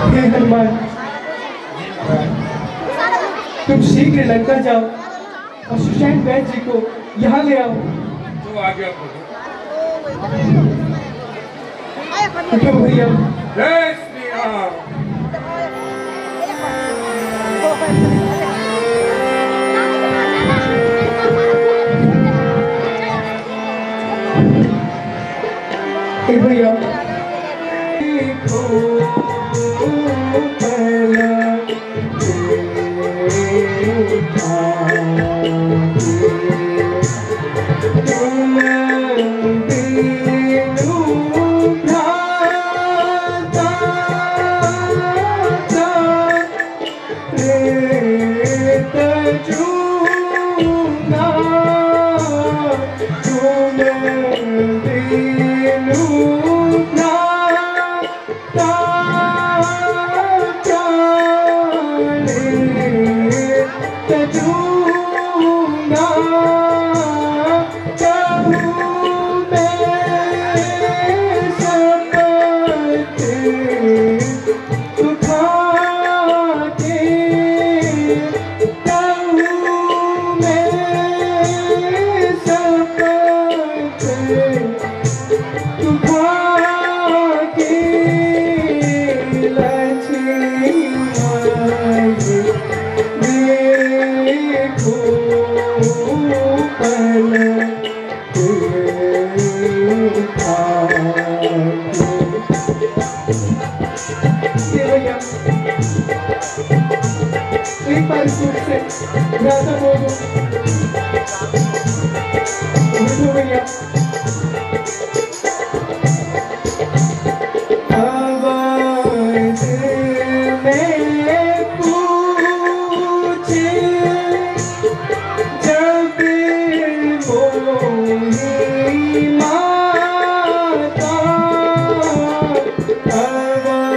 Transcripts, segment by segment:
हे हनुमान, तुम शीघ्र लंका जाओ और सुषैण वैद्य जी को यहाँ ले आओ। तो आज्ञा करो। उठो भैया। जय श्री राम। हे भैया, एक बार सूट से राधा बोलो। उठो भैया। आवाज़ में पूछे जब मोही माता, आवाज़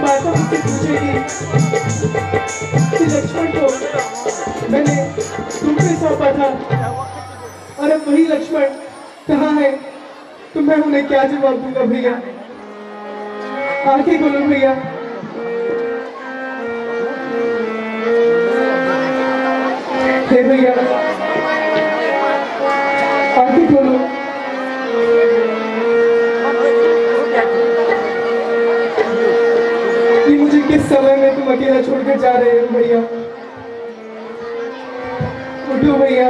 माता मुझसे पूछेगी कि लक्ष्मण को मैंने तुमसे सौंपा था और अब वही लक्ष्मण कहाँ है, तो मैं उन्हें क्या जवाब दूंगा भैया? आंखें खोलो भैया। हे भैया, आंखें खोलो। किस समय में तुम अकेला छोड़कर जा रहे हो भैया? उठो भैया।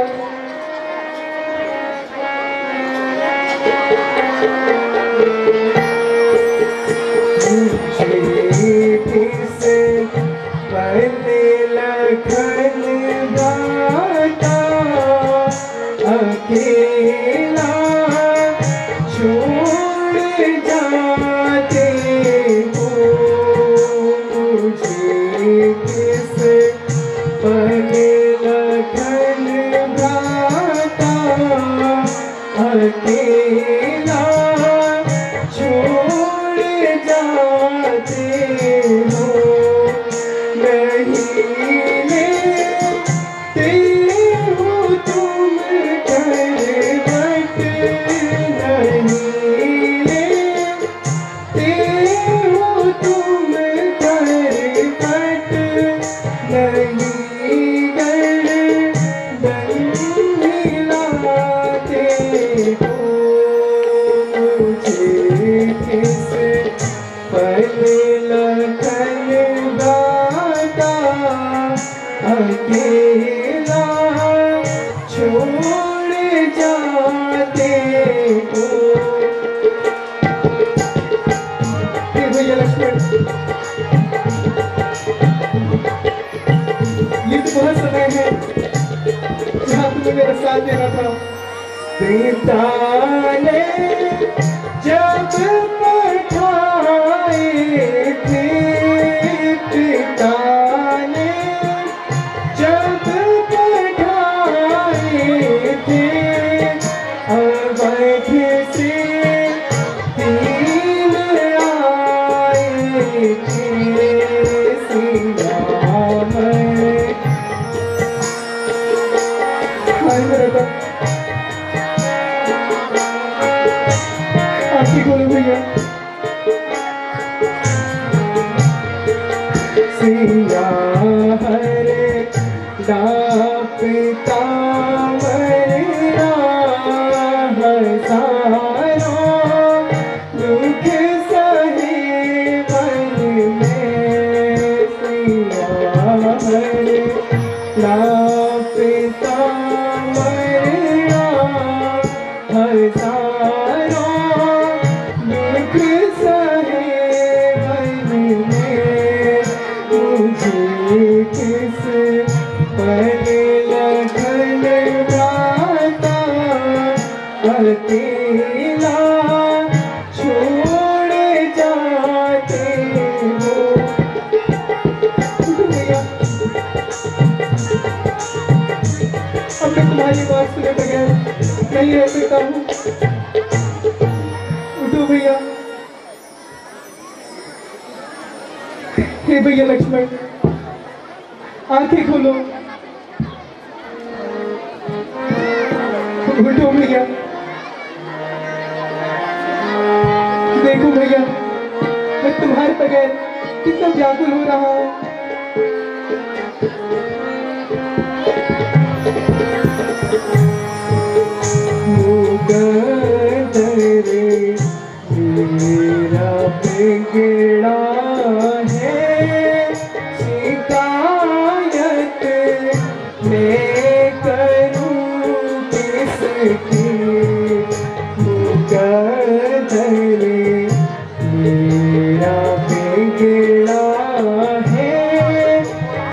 से पहले लखन गाता अकेला छोड़ जाते हो, किस पहले लखन गाता अकेला छोड़ जाते हो, नहीं लेते हो तुम करवट, नहीं लेते हो तुम करवट, नहीं गर्दन हिलाते हो, मुझे किस पल लखन गाता अकेला छोड़ जाते हो। हे भैया लक्ष्मण, ये तो वह समय है जहाँ तुम्हें मेरा साथ देना था। पिता ने जब पठाए थे, पिता ने जब पठाए थे, अवध से 3 आए थे सिया में। हाय मेरा आंखें खोलो भैया। सिया हरे पिता मरा हजारों दुख सहे मन में। सिया हरे पिता मरा हजारों दुख सहे मन में। मुझे किस पल लगन भ्राता अकेला छोड़ जाते हो। भैया, अब मैं तुम्हारी बात सुने बगैर नहीं रह सकता हूँ। उठो भैया। हे भैया लक्ष्मण, आंखें खोलो। उठो भैया। देखो भैया, मैं तुम्हारे बगैर कितना व्याकुल हो रहा हूँ। मेरा बिगड़ा है शिकायत मैं करूँ किसकी। मुकद्दर मेरा बिगड़ा है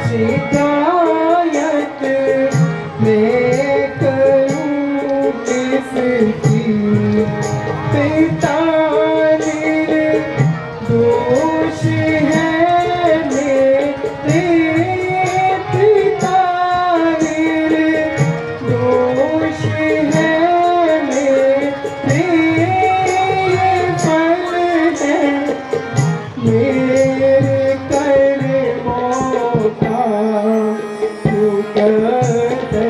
शिकायत मैं करूँ किसकी। पिता दोष है मेरे, पिता दोष है मेरे, फल है मेरे कर्मों का। मुकद्दर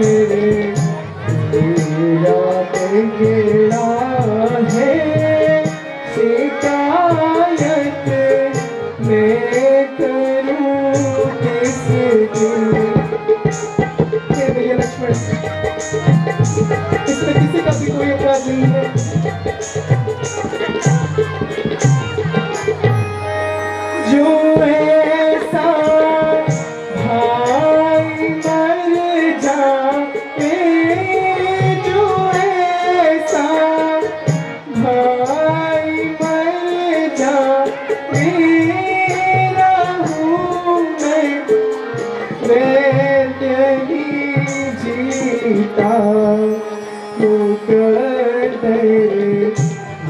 मेरा बिगड़ा है शिकायत मैं करूँ किसकी। हे भैया लक्ष्मण, इसमें किसी का भी कोई अपराध नहीं है। जो ऐसा भाई मर जाए, जो ऐसा भाई मर जाए, रहूं मैं नहीं जीता। मुकद्दर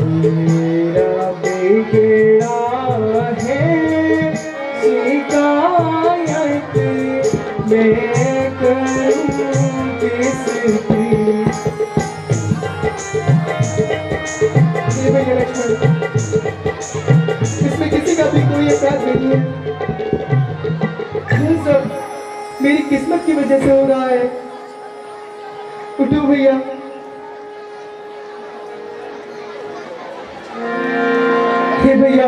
मेरा बिगड़ा है शिकायत मैं करूँ किसकी। भैया लक्ष्मण, इसमें किसी का भी कोई अपराध नहीं है। यह सब मेरी किस्मत की वजह से हो रहा है। उठो भैया। हे भैया,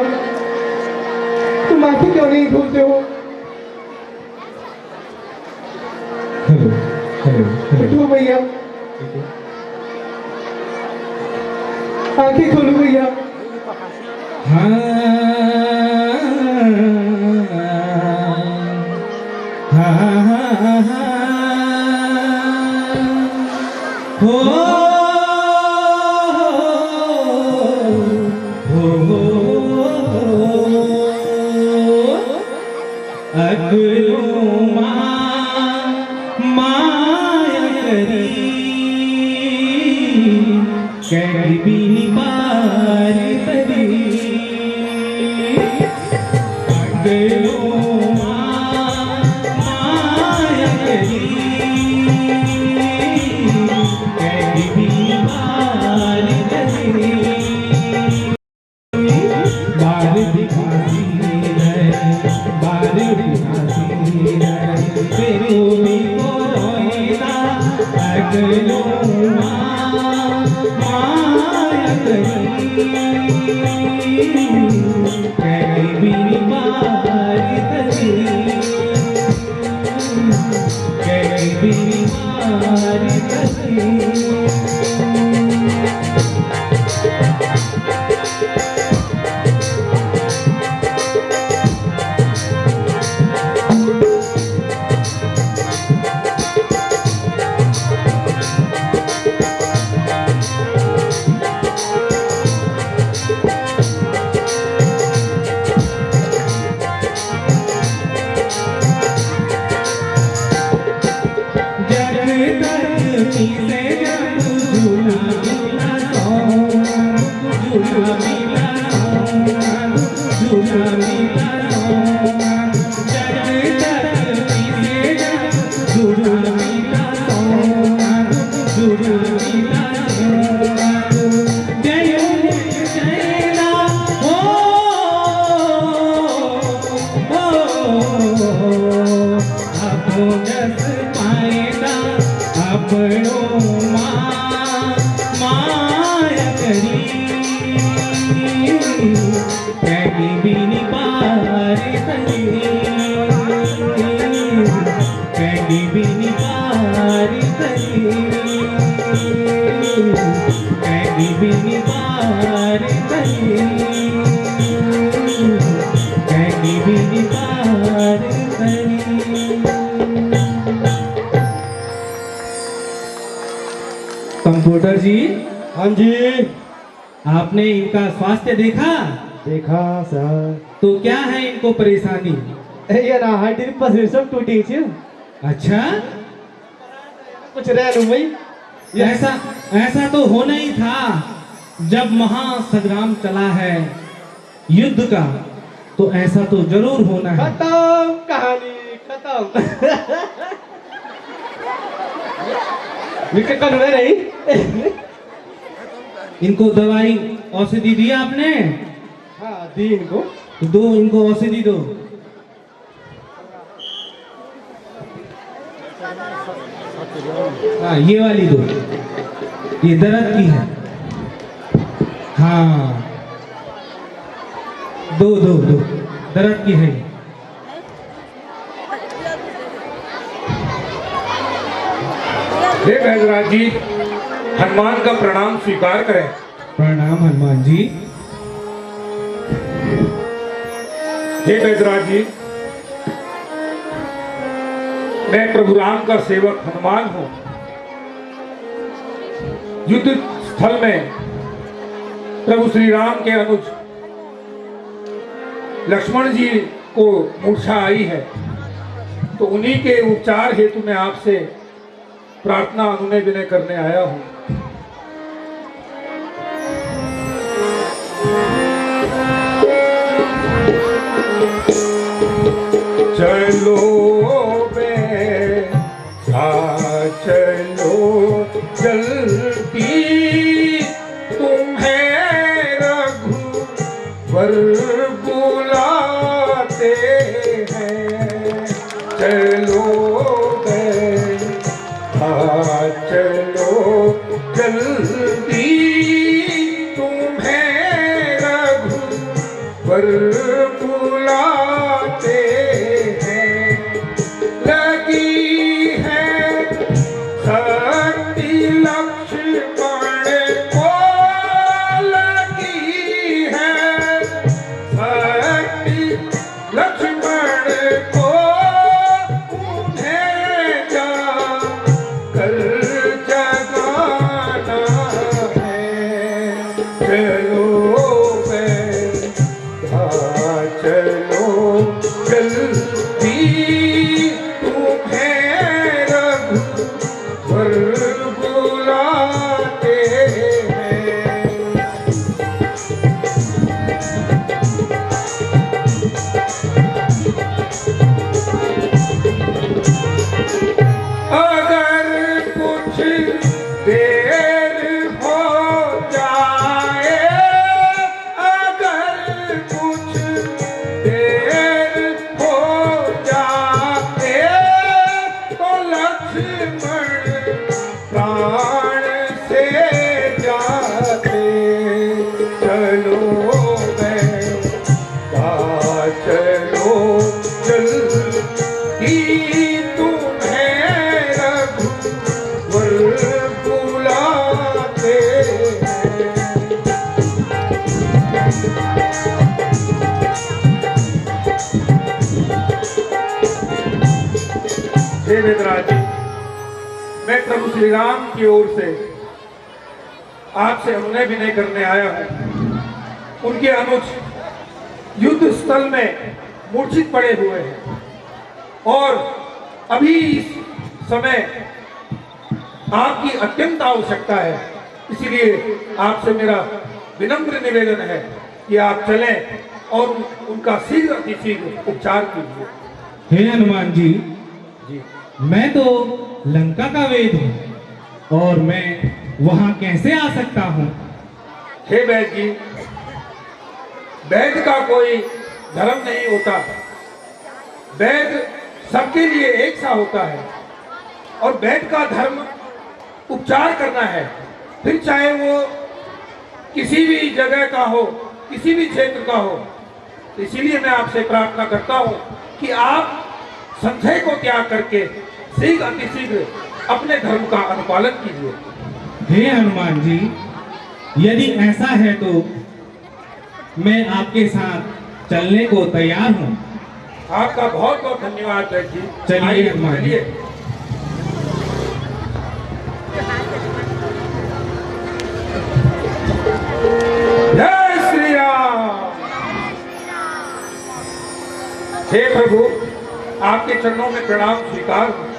तुम आंखें क्यों नहीं खोलते हो? Hello hello hello. उठो भैया, आंखें खोलो भैया। हाँ हाँ हाँ हो हो अगलो माया करी कहीं भी पार तरी अगलो माया करी कहीं भी पार तरी बार दिखाती है बार दिखाती है तेरे को रोईना अगलो माया करी कहीं भी पार तरी कहीं भी पार तरी माया करी कहीं भी पार तरी कहीं भी पार तरी कहीं भी पार तरी कहीं भी पार तरी। कंप्यूटर जी। हाँ जी। आपने इनका स्वास्थ्य देखा? देखा सर। तो क्या है इनको परेशानी? ये ना हड्डी पसली सब टूटी थी। अच्छा, कुछ रह लूं भाई। ऐसा ऐसा तो होना ही था। जब महासंग्राम चला है युद्ध का, तो ऐसा तो जरूर होना है। खत्म कहानी, खत्म। विकेट का ढूंढे नहीं। इनको दवाई औषधि दी आपने? हाँ दी इनको। तो दो इनको औषधि दो। हाँ ये वाली दो, ये दर्द की है। हाँ दो दो दो, दर्द की है। हे बैजराज जी, हनुमान का प्रणाम स्वीकार करें। प्रणाम हनुमान जी। हे बैजराज जी, मैं प्रभु राम का सेवक हनुमान हूं। युद्ध स्थल में प्रभु श्री राम के अनुज लक्ष्मण जी को मूर्छा आई है, तो उन्हीं के उपचार हेतु मैं आपसे प्रार्थना अनुनय विनय करने आया हूं। चलो चलो जल्दी, तुम्हें रघुवर बुलाते हैं। चलो चलो जल्दी, तुम्हें रघुवर बुलाते हैं। लगी है शक्ति लक्ष्मण को, लगी है शक्ति लक्ष्मण को, उन्हें तुम्हें रघुवर बुलाते हैं। हे वेदराज जी, मैं प्रभु श्री राम की ओर से आपसे अनुनय विनय करने आया हूं। उनके अनुज युद्ध स्थल में मूर्छित पड़े हुए हैं और अभी इस समय आपकी अत्यंत आवश्यकता है। इसीलिए आपसे मेरा विनम्र निवेदन है कि आप चलें और उनका शीघ्र अतिशीघ्र उपचार कीजिए। हे हनुमान जी, जी मैं तो लंका का वेद हूँ और मैं वहां कैसे आ सकता हूँ? हे वैद्य जी, वैद्य का कोई धर्म नहीं होता। वैद्य सबके लिए एक सा होता है और वैद्य का धर्म उपचार करना है, फिर चाहे वो किसी भी जगह का हो, किसी भी क्षेत्र का हो। तो इसीलिए मैं आपसे प्रार्थना करता हूँ कि आप संशय को त्याग करके शीघ्र अतिशीघ्र अपने धर्म का अनुपालन कीजिए। हे हनुमान जी, यदि ऐसा है तो मैं आपके साथ चलने को तैयार हूँ। आपका बहुत बहुत धन्यवाद वैद्य जी। चलिए आइए, हनुमान जी। चलिए। जय श्री राम। हे प्रभु, आपके चरणों में प्रणाम स्वीकार हो।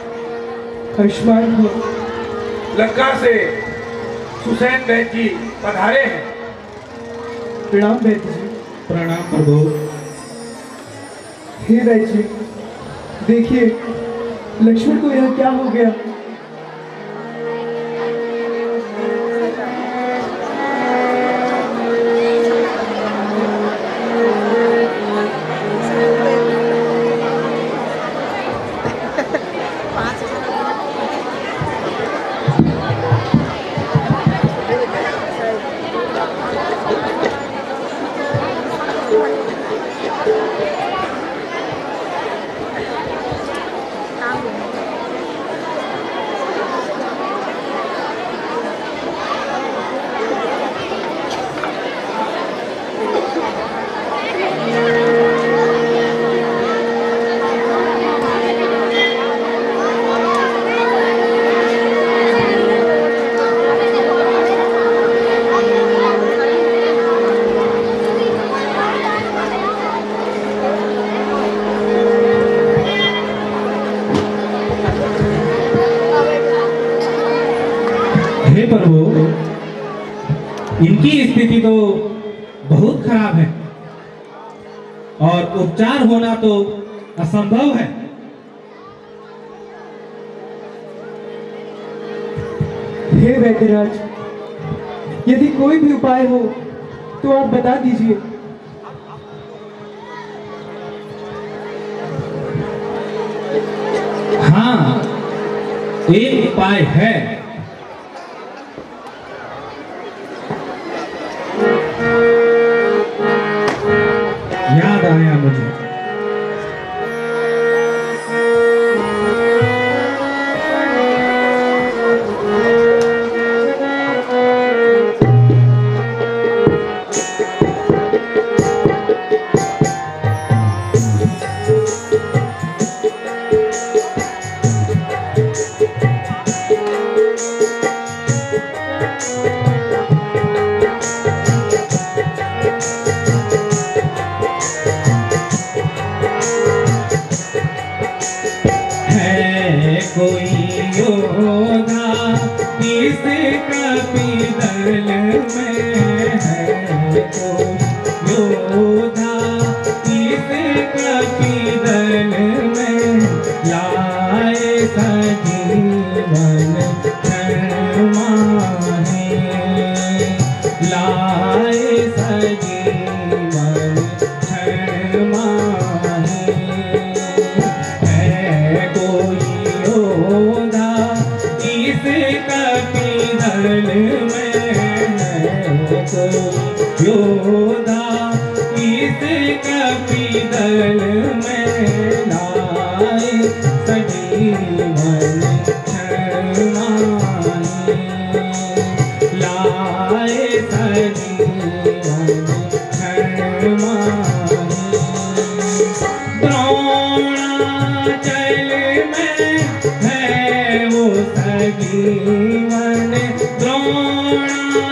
आयुष्मान हो। लंका से सुसैन वैद्य जी पधारे हैं। प्रणाम वैद्य जी। प्रणाम प्रभु। हे वैद्य जी, देखिए लक्ष्मण को यह क्या हो गया। हे प्रभु, इनकी स्थिति तो बहुत खराब है और उपचार होना तो असंभव है। हे वैद्यराज, यदि कोई भी उपाय हो तो आप बता दीजिए। हाँ, एक उपाय है। याद आया मुझे। कोई योधा इस कपिदल में है, कोई योधा इस कपिदल में लाए सजीवन माहे, लाए सजीवन माहे। है कोई योधा इस कपिदल में है, क्षण माही, लाए सजीवन क्षण माही। द्रोणाचल में है वो सजीवन, द्रोणाचल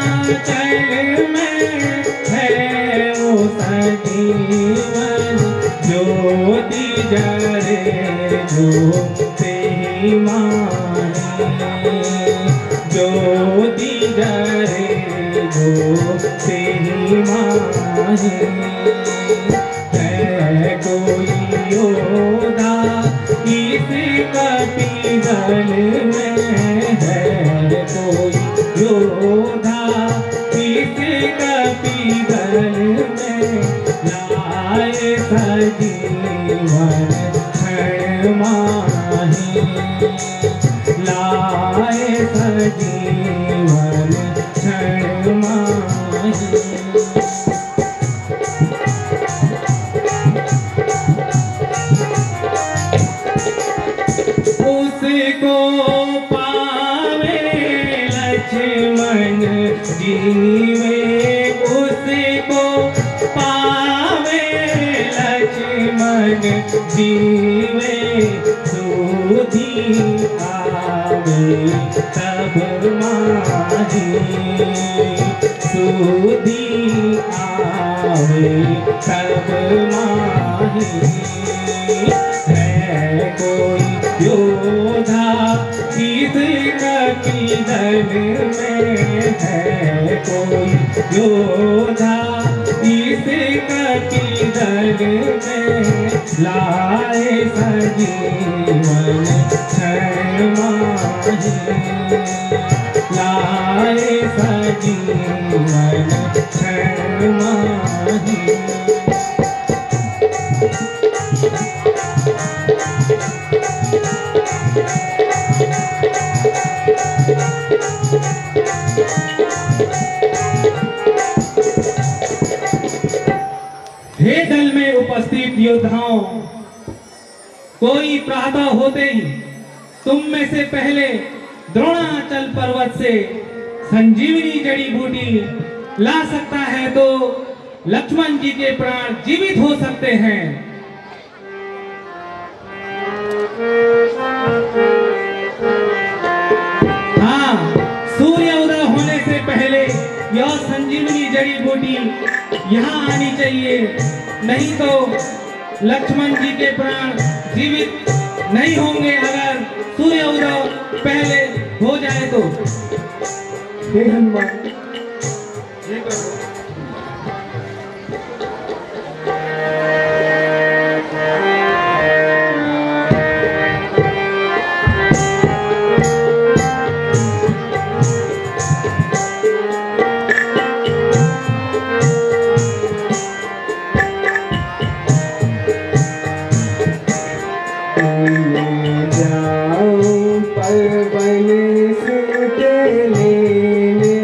में है वो सजीवन, ज्योति जरे ज्योति माही, ज्योति जरे ज्योति माही। है कोई योद्धा इस कपिदल में, है कोई योद्धा इस कपिदल में, लाए सजीवन क्षण माही, लाए सजीवन क्षण माही। उसको पावे लक्ष्मण जीवे, उसको पावे लक्ष्मण जीवे, सुधी आवे तब माही, सुधी आवे तब माही। है कोई योद्धा इस कपिदल में, है कोई योद्धा इस कपिदल में, लाए सजीवन क्षण माही, लाए सजीवन क्षण माही। हे दल में उपस्थित योद्धाओं, कोई प्रातः होते ही तुम में से पहले द्रोणाचल पर्वत से संजीवनी जड़ी बूटी ला सकता है तो लक्ष्मण जी के प्राण जीवित हो सकते हैं। हाँ, सूर्य उदय होने से पहले यह संजीवनी जड़ी बूटी यहाँ आनी चाहिए, नहीं तो लक्ष्मण जी के प्राण जीवित नहीं होंगे अगर सूर्य उदय पहले हो जाए तो। हे हनुमान, जी प्रभु। जाऊं परवन सुत लेने,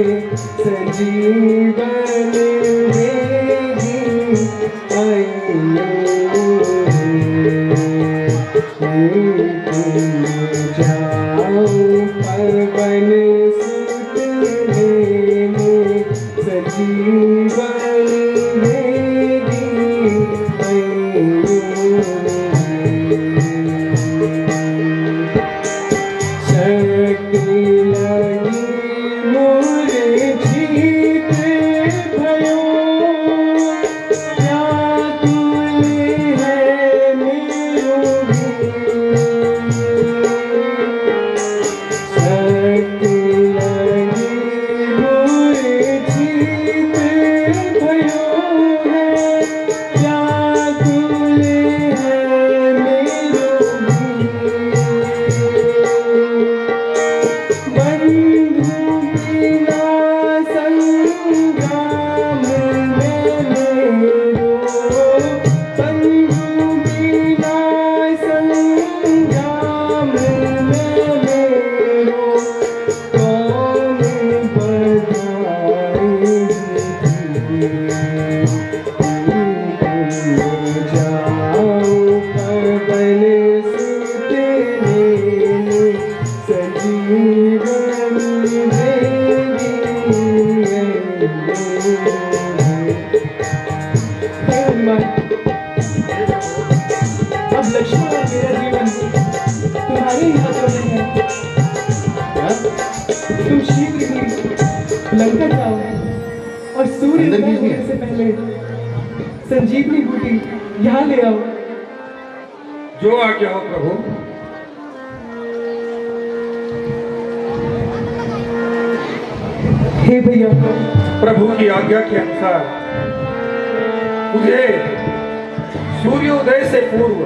विदा होने से पहले संजीवनी बूटी यहाँ ले आओ। जो आज्ञा हो प्रभु। हे भैया, प्रभु की आज्ञा के अनुसार मुझे सूर्योदय से पूर्व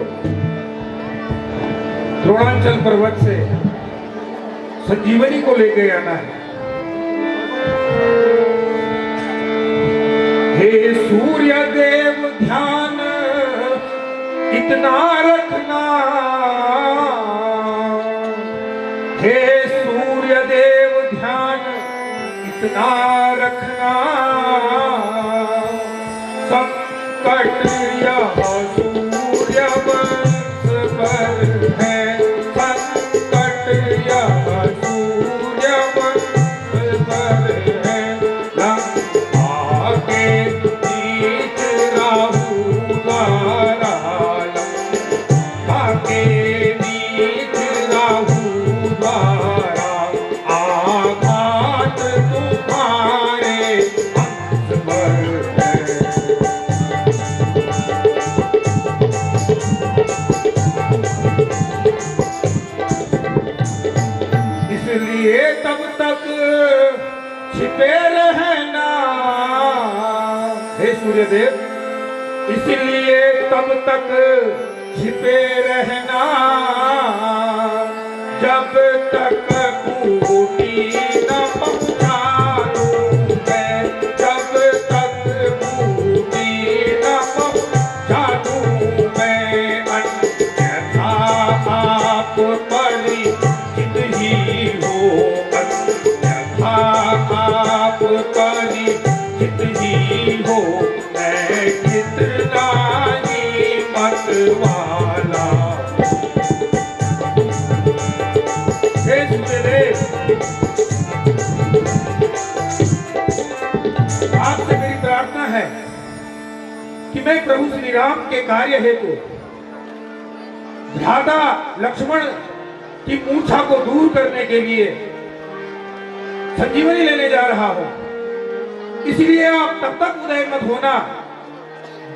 द्रोणांचल पर्वत से संजीवनी को लेके आना है। हे सूर्य देव ध्यान इतना रखना, हे सूर्य देव ध्यान इतना रखना, संकट यह सूर्य वंश पर है, संकट यह सूर्य वंश पर है, लंका के बीच राहु द्वारा, लंका के बीच राहु द्वारा आघात तुम्हारे अंश पर है। इसलिए तब तक छिपे रहना, हे सूर्यदेव, इसलिए तब तक छिपे रहना, जब तक बूटी न पहुंचा दूं मैं, जब तक बूटी न पहुंचा दूं मैं, अन्यथा आप परिचित ही हो, अन्यथा आप परिचित ही हो, मैं कितना ही मत वाला। हे सूर्यदेव, आपसे मेरी प्रार्थना है कि मैं प्रभु श्री राम के कार्य हेतु भ्राता लक्ष्मण की मूर्छा को दूर करने के लिए संजीवनी लेने जा रहा हूं। इसलिए आप तब तक उदय मत होना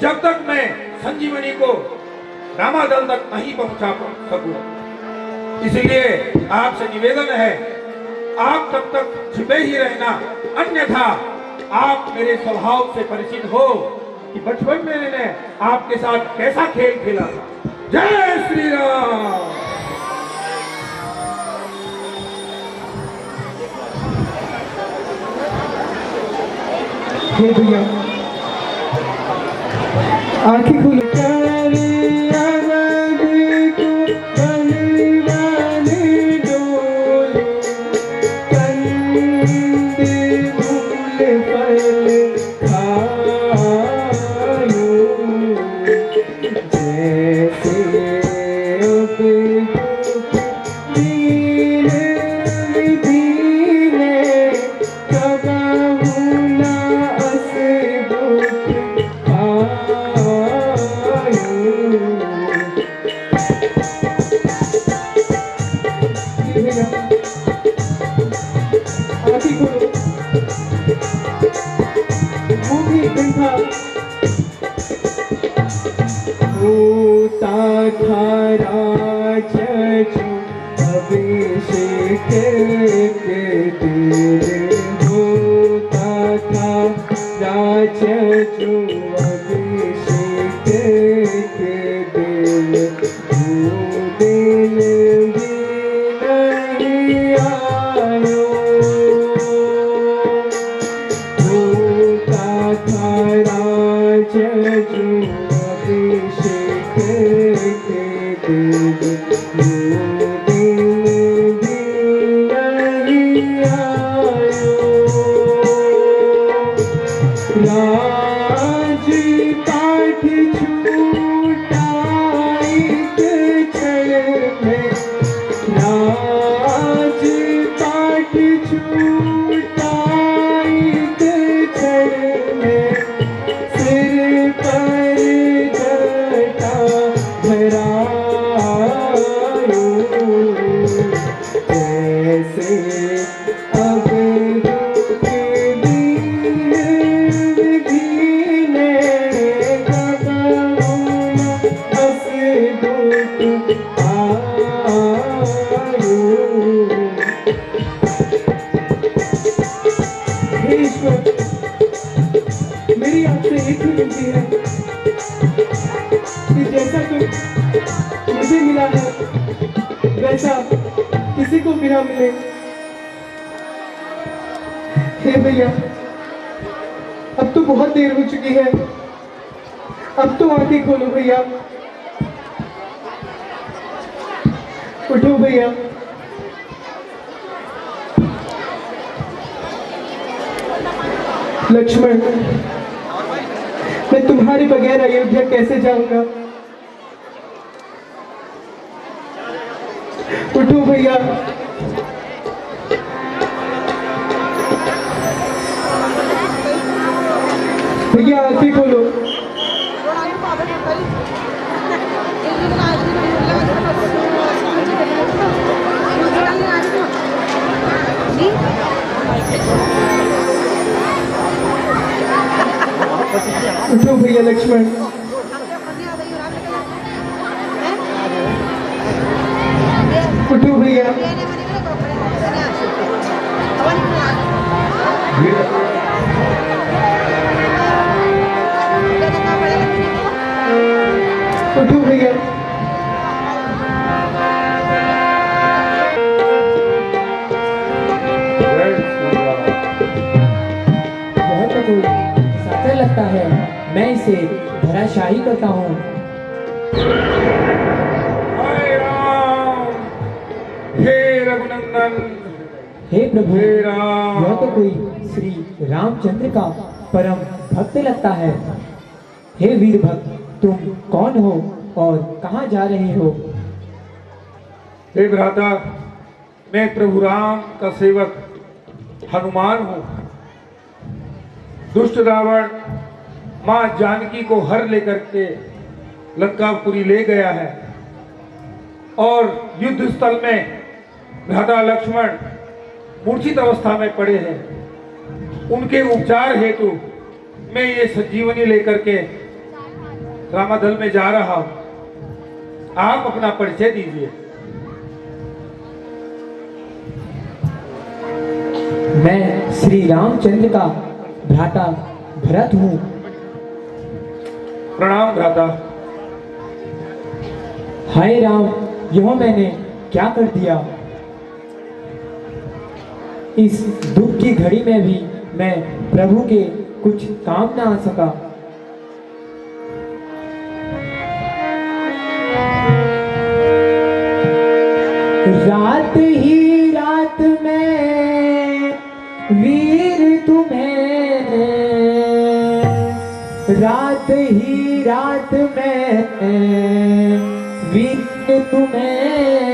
जब तक मैं संजीवनी को रामादल तक नहीं पहुंचा सकूं। इसलिए आपसे निवेदन है, आप तब तक छिपे ही रहना, अन्यथा आप मेरे स्वभाव से परिचित हो कि बचपन में मैंने आपके साथ कैसा खेल खेला था। जय श्री राम। हे भैया, आंखें खोलो। अभिषेक के दिन होता था, राजू अभिषेक के दिन, वो दिन भी नहीं आयो। होता था राजू अभिषेक के दिन, अब सुविधा मिले। हे भैया, अब तो बहुत देर हो चुकी है, अब तो आंखें खोलो भैया, उठो भैया। लक्ष्मण, मैं तुम्हारे बगैर अयोध्या कैसे जाऊंगा? उठो भैया। भैया आंखें खोलो। उठो भैया लक्ष्मण। उठो भैया। उठो भैया। यह तो कोई साचा लगता है, मैं इसे धराशाही करता हूँ। हाय राम, हे रघुनंदन, हे प्रभु, हे राम। यह तो कोई श्री रामचंद्र का परम भक्त लगता है। हे वीर भक्त, तुम कौन हो और कहाँ जा रहे हो? हे भ्राता, मैं प्रभु राम का सेवक हनुमान हूँ। दुष्ट रावण मां जानकी को हर लेकर के लंकापुरी ले गया है और युद्ध स्थल में भ्राता लक्ष्मण मूर्छित अवस्था में पड़े हैं। उनके उपचार हेतु मैं ये संजीवनी लेकर के रामादल में जा रहा हूं। आप अपना परिचय दीजिए। मैं श्री रामचंद्र का भ्राता भरत हूँ। प्रणाम भ्राता। हाय राम, यह मैंने क्या कर दिया? इस दुख की घड़ी में भी मैं प्रभु के कुछ काम ना आ सका। रात ही रात में वीर तुम्हें, रात ही रात में वीर तुम्हें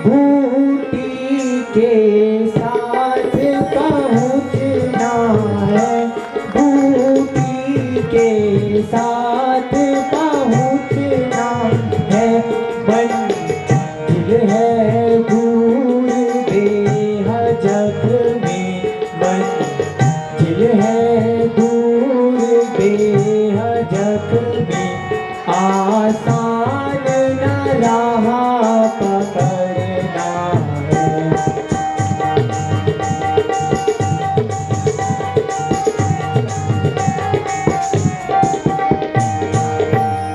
बूटी के साथ पहुँचना है, बूटी के साथ पहुँचना है। मंजिल है दूर देह जग में, मंजिल है दूर देह जग में, आसान न राह पकड़ना है।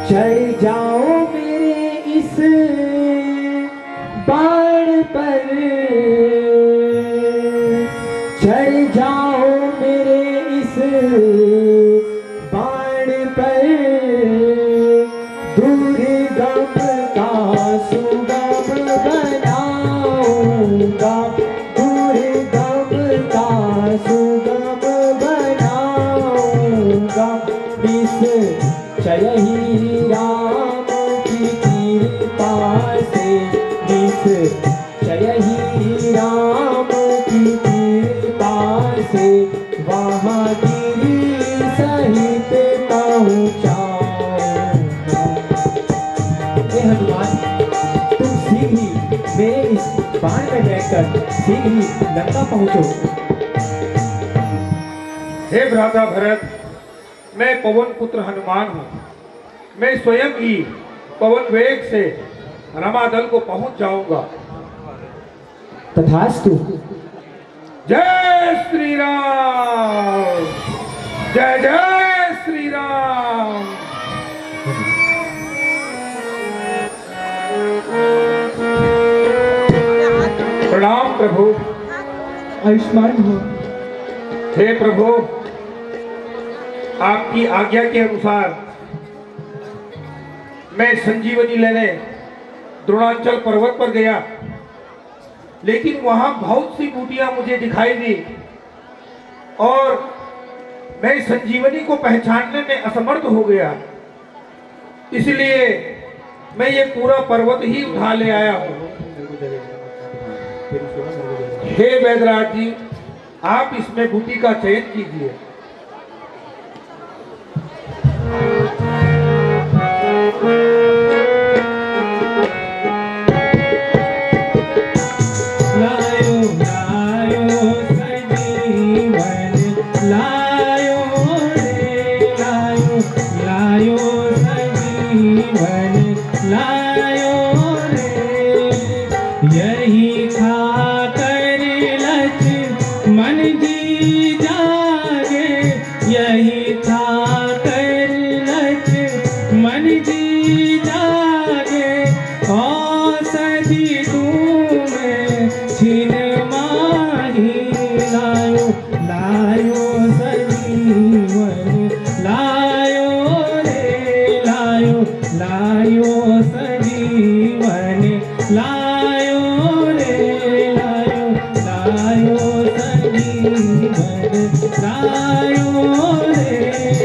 चढ़ जाओ मेरे इस बाण पर, चढ़ जाओ मेरे इस बाण पर, दुर्गम का सुगम बनाऊंगा, दुर्गम का सुगम बनाऊंगा। इस जय ही राम की कृपा से, इस जय ही राम की कृपा से वहाँ गिरी सहित पहुँचाऊंगा। हे हनुमान, तुम शीघ्र ही मेरे इस बाण में बैठकर शीघ्र ही लंका पहुँचो। हे भ्राता भरत, मैं पवन पुत्र हनुमान हूँ। मैं स्वयं ही पवन वेग से रमादल को पहुंच जाऊंगा। तथास्तु। जय श्री राम, जय जय श्री राम। प्रणाम प्रभु। आयुष्मान हो। हे प्रभु, आपकी आज्ञा के अनुसार मैं संजीवनी लेने द्रोणाचल पर्वत पर गया, लेकिन वहां बहुत सी बूटियां मुझे दिखाई दी और मैं संजीवनी को पहचानने में असमर्थ हो गया। इसलिए मैं ये पूरा पर्वत ही उठा ले आया हूं। हे वैदराज जी, आप इसमें बूटी का चयन कीजिए। लायो लायो संजीवन लायो रे लायो लायो संजीवन लायो रे, यही खाकर लक्ष्मण जी जागे, यही खाकर लक्ष्मण जी जागे, औषधि तुम्हें छिन माही लायो लायो संजीवन लायो रे लायो लायो संजीवन लायो रे लायो लायो संजीवन लायो रे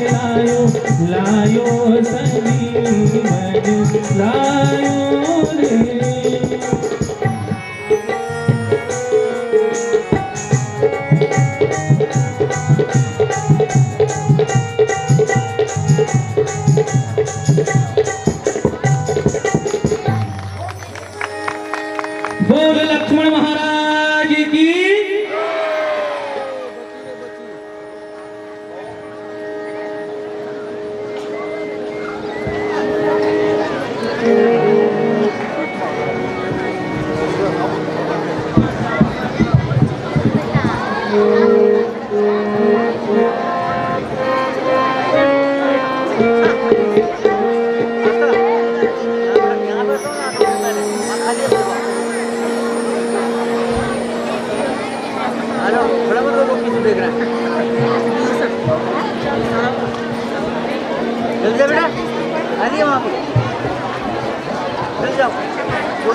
लायो लायो संजीवन लायो रे। बोल लक्ष्मण महाराज की।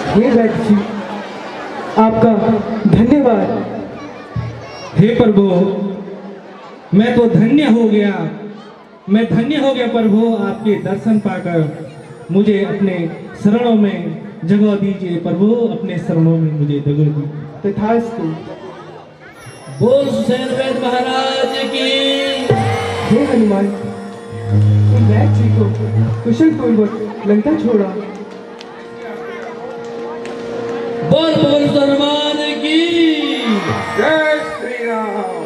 हे वैद्य जी, आपका धन्यवाद। हे प्रभु, मैं तो धन्य हो गया, मैं धन्य हो गया प्रभु। आपके दर्शन पाकर मुझे अपने शरणों में जगह दीजिए प्रभु, अपने शरणों में मुझे जगह दीजिए। तथास्तु। बोल शेर वैद्य महाराज की। हे हनुमान, तुम वैद्य जी को कुशल पूर्वक लंका छोड़ा। बोल बोल हनुमान की। जय श्री राम।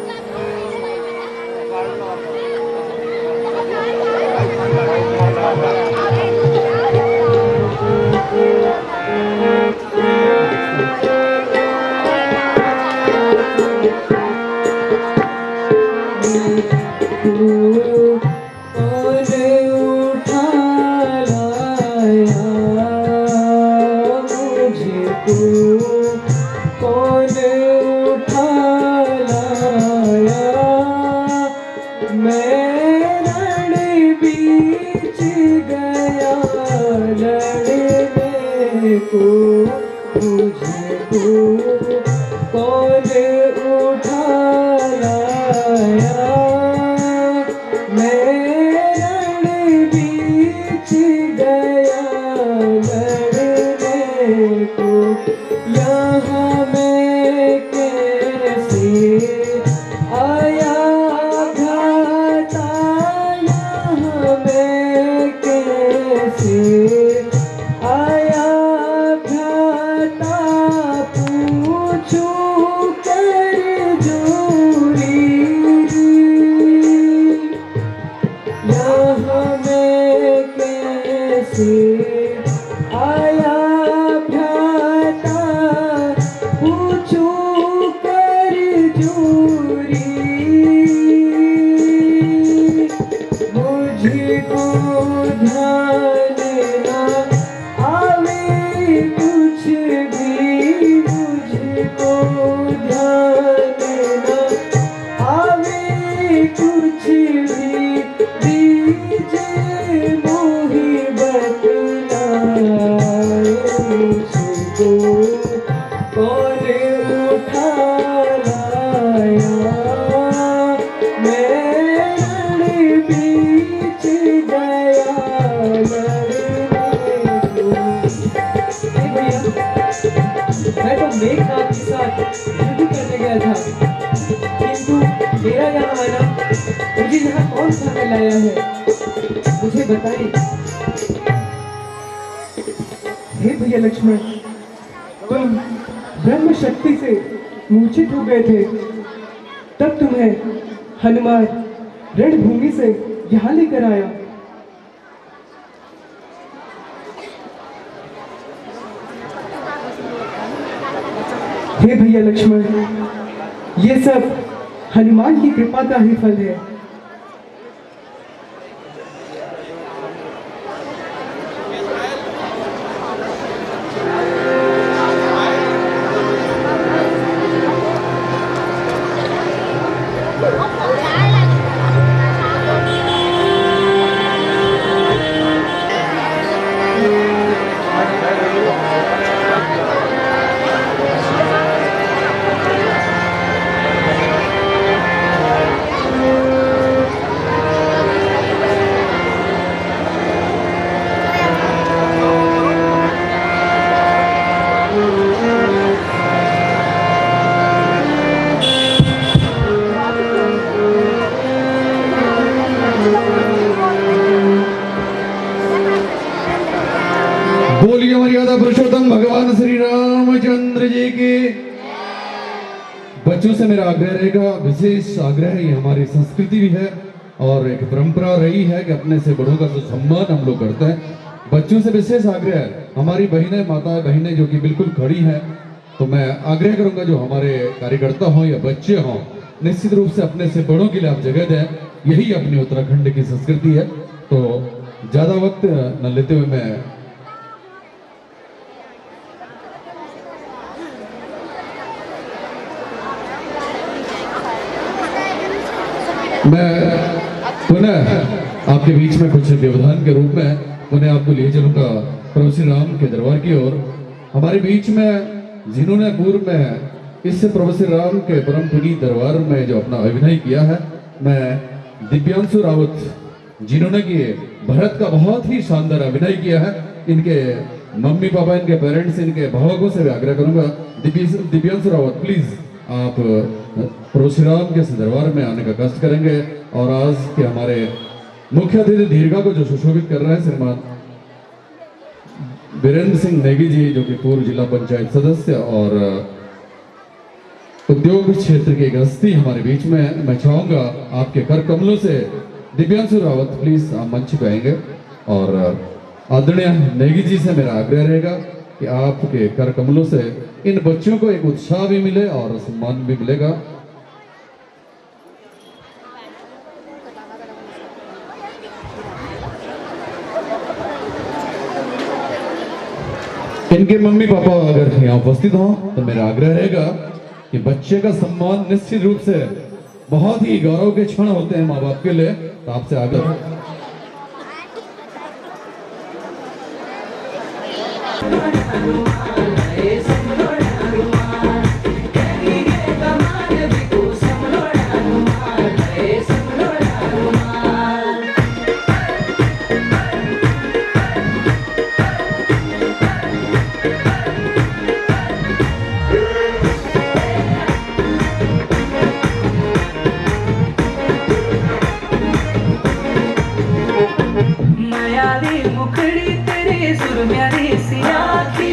मुझको कौन उठा लाया मैं रण बीच गया लड़ने को। हे भैया, मैं तो मेघनाथ के साथ युद्ध करने गया था, किंतु मेरा यहाँ आना मुझे यहाँ कौन उठाकर लाया है, मुझे बताइए। हे भैया लक्ष्मण, तुम ब्रह्म शक्ति से मूर्छित हो गए थे, तब तुम्हें हनुमान रणभूमि से यहाँ लेकर आया। हे भैया लक्ष्मण, ये सब हनुमान की कृपा का ही फल है। बोलिए मर्यादा पुरुषोत्तम भगवान श्री रामचंद्र जी की। बच्चों से मेरा आग्रह रहेगा, विशेष आग्रह, ये हमारी संस्कृति भी है और एक परंपरा रही है कि अपने से बड़ों का जो सम्मान हम लोग करते हैं। बच्चों से विशेष आग्रह है, हमारी बहनें, माता बहनें जो कि बिल्कुल खड़ी हैं, तो मैं आग्रह करूंगा जो हमारे कार्यकर्ता हों या बच्चे हों, निश्चित रूप से अपने से बड़ों के लिए आप जगह दें। यही अपनी उत्तराखंड की संस्कृति है। तो ज्यादा वक्त न लेते हुए मैं पुनः आपके बीच में कुछ व्यवधान के रूप में पुनः आपको ले चलूंगा प्रभु श्री राम के दरबार की ओर। हमारे बीच में जिन्होंने पूर्व में इस प्रभु श्री राम के परम पुनीत दरबार में जो अपना अभिनय किया है, मैं दिव्यांशु रावत जिन्होंने कि भरत का बहुत ही शानदार अभिनय किया है, इनके मम्मी पापा, इनके पेरेंट्स, इनके भावकों से भी आग्रह करूंगा, दिव्यांशु रावत प्लीज आप प्रभु श्री राम के दरबार में आने का कष्ट करेंगे। और आज के हमारे मुख्य अतिथि दीर्घा को जो सुशोभित कर रहे हैं श्रीमान वीरेंद्र सिंह नेगी जी, जो कि पूर्व जिला पंचायत सदस्य और उद्योग क्षेत्र के गृहस्थी हमारे बीच में। मैं चाहूंगा आपके कर कमलों से दिव्यांशु रावत प्लीज आप मंच पे आएंगे। और आदरणीय नेगी जी से मेरा आग्रह रहेगा कि आपके कर कमलों से इन बच्चों को एक उत्साह भी मिले और सम्मान भी मिलेगा। इनके मम्मी पापा अगर यहाँ उपस्थित हों तो मेरा आग्रह रहेगा कि बच्चे का सम्मान निश्चित रूप से बहुत ही गौरव के क्षण होते हैं माँ बाप के लिए। तो आपसे आग्रह मायावी मुखड़ी तेरे सुरम्यारी सी आँखें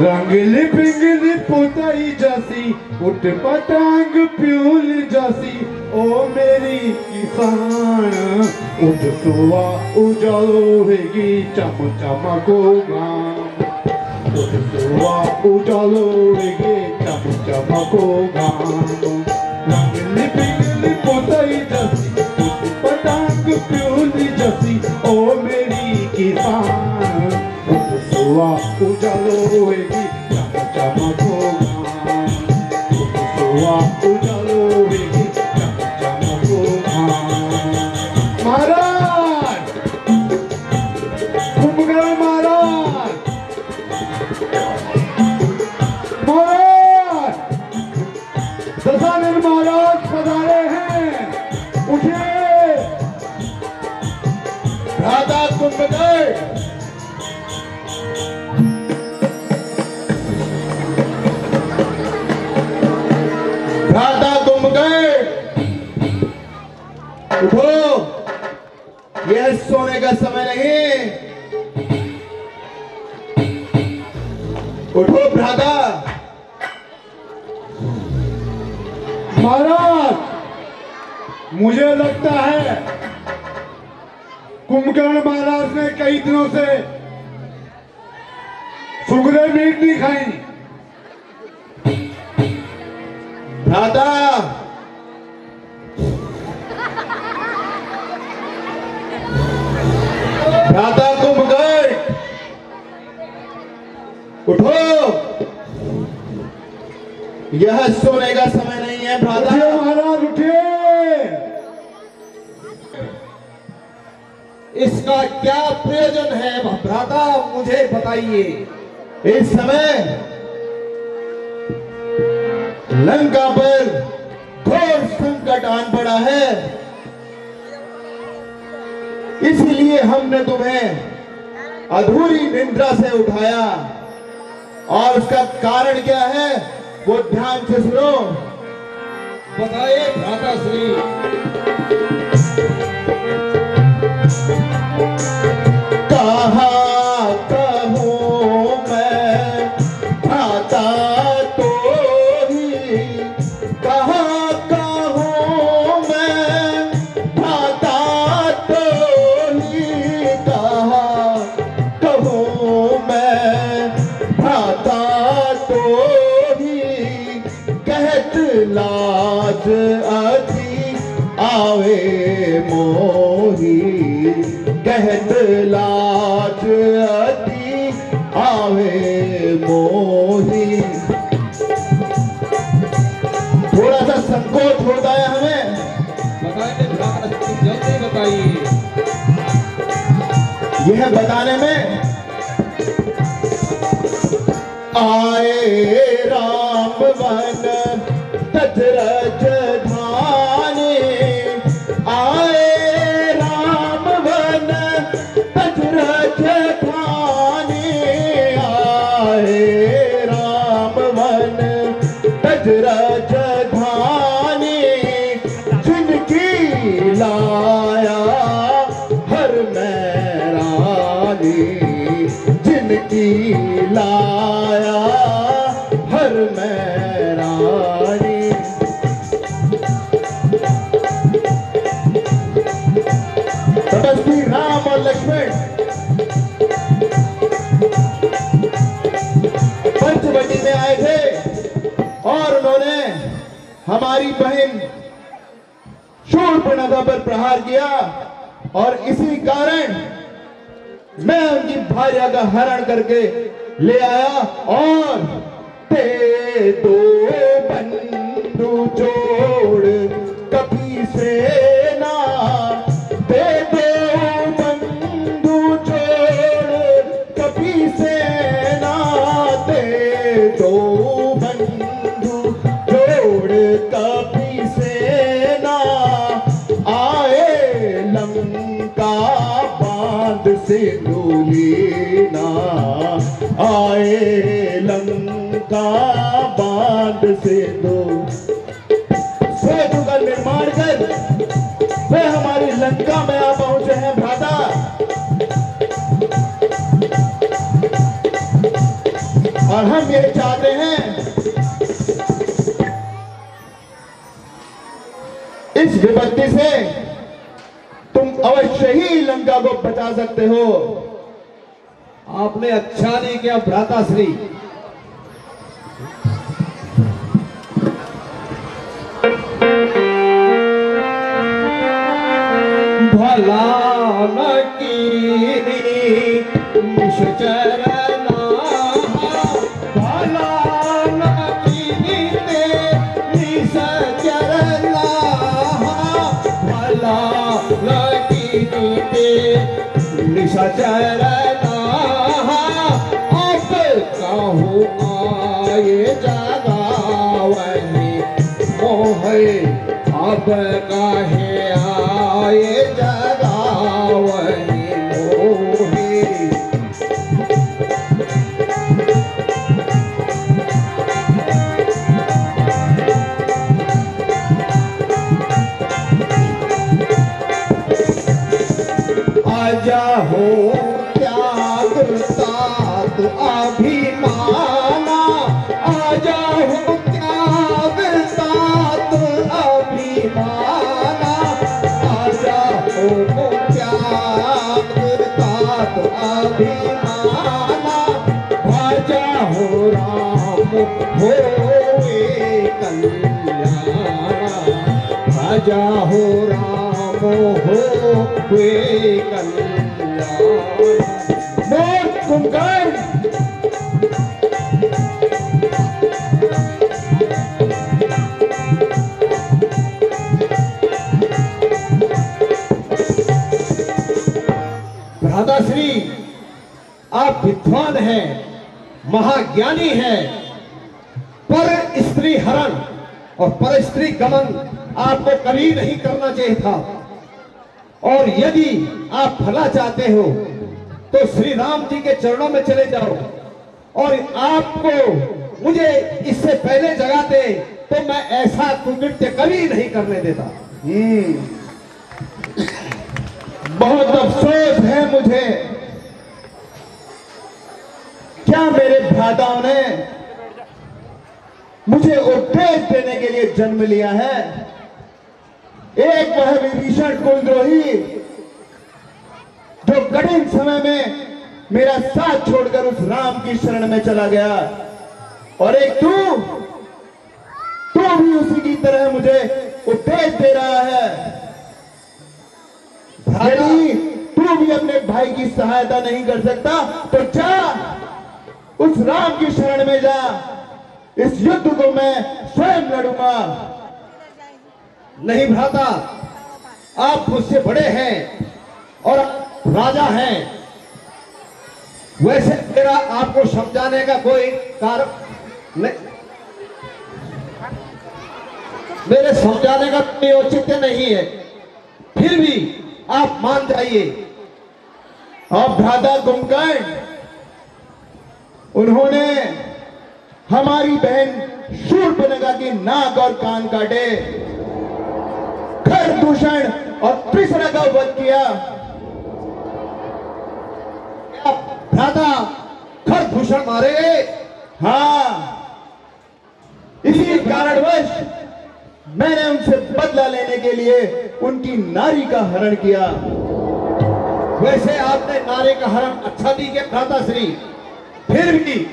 रंगली पिंगली पुताई जासी उठ पटांग प्यूल जासी ओ मेरी किसान उठ सुआ उजालो होगी चम चमको गाम उठ सुआ उजालो होगी चम चमको गाम रंगली पिंगली पुताई जासी उठ पटांग प्यूल जासी ओ मेरी किसान सुआ उजालो होगी चम चमको गाम सुआ उजालो होगी चम चमको गाम महाराज कुंभकर्ण महाराज महाराज दशानन महाराज पधारे हैं उठिए राधा कुंभकर्ण राधा कुंभकर्ण उठो यह सोने का समय नहीं उठो भ्राता महाराज मुझे लगता है कुंभकर्ण महाराज ने कई दिनों से सुगरे मीट नहीं खाई भ्राता भ्राता कुंभकर्ण उठो यह सोने का समय नहीं है भ्राता महाराज उठिए इसका क्या प्रयोजन है भ्राता मुझे बताइए इस समय लंका पर घोर संकट आन पड़ा है इसलिए हमने तुम्हें अधूरी निद्रा से उठाया और उसका कारण क्या है वो ध्यान से सुनो बताइए भ्राता श्री कहा कहूं मैं भ्राता तो ही कहा कहूं मैं भ्राता तो ही कहा कहूं मैं भ्राता तो ही कहत लाज अति आवे मोही कहत लाज अति आवे मोही थोड़ा सा संकोच होता है हमें जल्दी बताइए यह बताने में आए राम वन दशरथ धाने आए राम वन दशरथ धाने आए राम वन दशरथ धाने जिनकी लाया हर मैरानी जिनकी लाया हर मैरानी तपस्वी राम और लक्ष्मण पंचवटी में आए थे और उन्होंने हमारी बहन शूर्पणखा पर प्रहार किया और इसी कारण मैं उनकी भार्या का हरण करके ले आया और ते दो बंधु जोड़ कभी सेना ते दो बंधु जोड़ कभी सेना ते दो बंधु जोड़ कभी सेना आए लंका बांध से लेना आए लंका बांध से दो सेतु का निर्माण कर वे हमारी लंका में आ पहुंचे हैं भ्राता और हम ये चाहते हैं इस विपत्ति से तुम अवश्य ही लंका को बचा सकते हो। आपने अच्छा नहीं किया भ्राताश्री। भला न कीनी निश्चर भला न कीनी निश्चर भला न कीनी निश्चर अब कहूँ आए जगावनी मोहे अब काहे आए जगावनी मोहे। आजा हो त्याग तात अभिमाना आजा हो त्याग तात अभिमाना आजा हो त्याग तात अभिमाना आजा हो राम होए कल्याणा आजा हो राम होए कल्याणा। मोर कुंभकर्ण भ्राताश्री, आप विद्वान हैं, महाज्ञानी हैं, पर स्त्री हरण और पर स्त्री गमन आपको कभी नहीं करना चाहिए था। और यदि आप भला चाहते हो तो श्री राम जी के चरणों में चले जाओ, और आपको मुझे इससे पहले जगाते तो मैं ऐसा कुकृत्य कभी नहीं करने देता। बहुत अफसोस है मुझे, क्या मेरे भ्राताओं ने मुझे उपदेश देने के लिए जन्म लिया है। एक वह विभीषण कुलद्रोही जो कठिन समय में मेरा साथ छोड़कर उस राम की शरण में चला गया, और एक तू भी उसी की तरह मुझे उपदेश दे रहा है। यदि तू भी अपने भाई की सहायता नहीं कर सकता तो जा उस राम की शरण में जा, इस युद्ध को मैं स्वयं लड़ूंगा। नहीं भ्राता, आप मुझसे बड़े हैं और राजा हैं, वैसे मेरा आपको समझाने का कोई कारण नहीं, मेरे समझाने का कोई औचित्य नहीं है, फिर भी आप मान जाइए। अब भ्राता कुंभकर्ण, उन्होंने हमारी बहन शूर्पणखा की नाक और कान काटे, खरदूषण और त्रिशरा का वध किया। भ्राता खरदूषण मारे? हाँ, इसी कारणवश मैंने उनसे बदला लेने के लिए उनकी नारी का हरण किया। वैसे आपने नारी का हरण अच्छा नहीं किया भ्राताश्री, फिर भी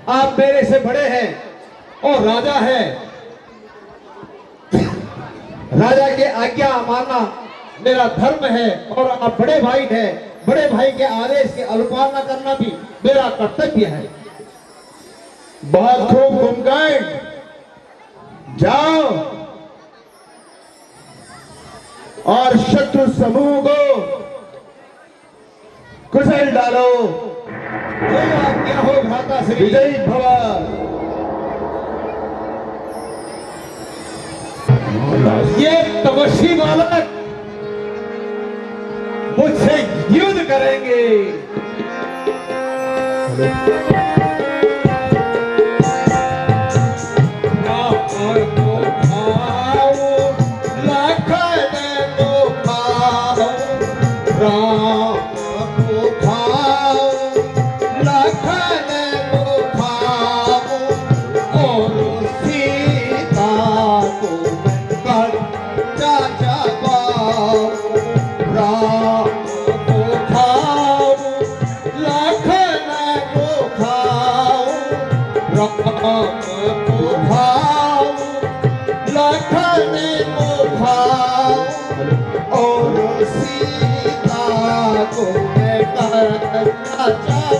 आप मेरे से बड़े हैं और राजा हैं। राजा के आज्ञा मानना मेरा धर्म है, और आप बड़े भाई हैं, बड़े भाई के आदेश की अनुपालना करना भी मेरा कर्तव्य है। बहुत खूब कुंभकर्ण, जाओ और शत्रु समूह को कुचल डालो। जो आज्ञा हो भ्राताश्री। विजयी भव। ये तपस्वी बालक मुझसे युद्ध करेंगे। राम को खाओ, लखन को खाओ, राम को भाव लखन को भाव और सीता को मैं करना चाहूं।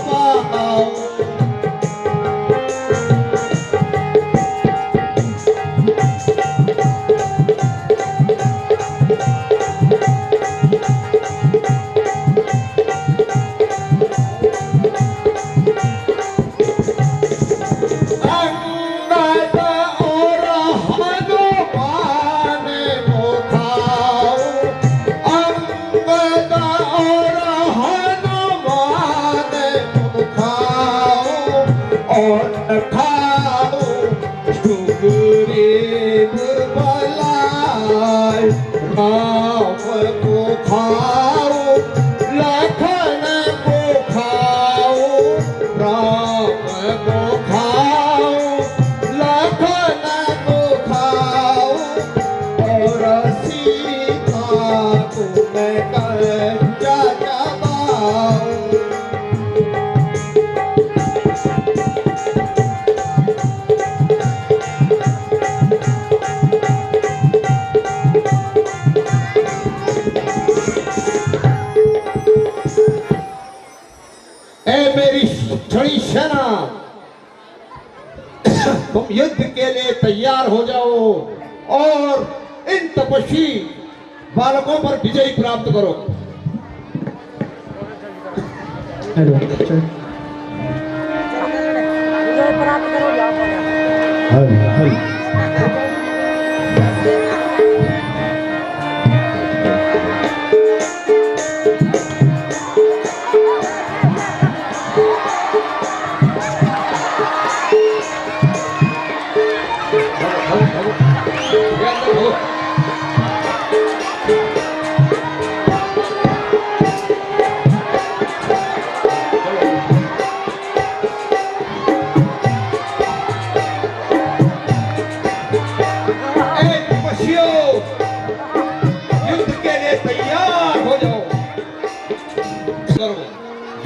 छड़ी सेना तुम युद्ध के लिए तैयार हो जाओ और इन तपस्वी बालकों पर विजय प्राप्त करो।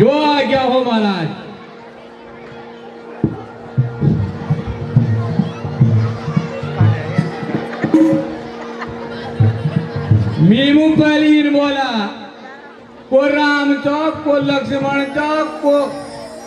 जो आज्ञा हो महाराज। मीमू पलीन बोला, को राम चौक, को लक्ष्मण चौक, को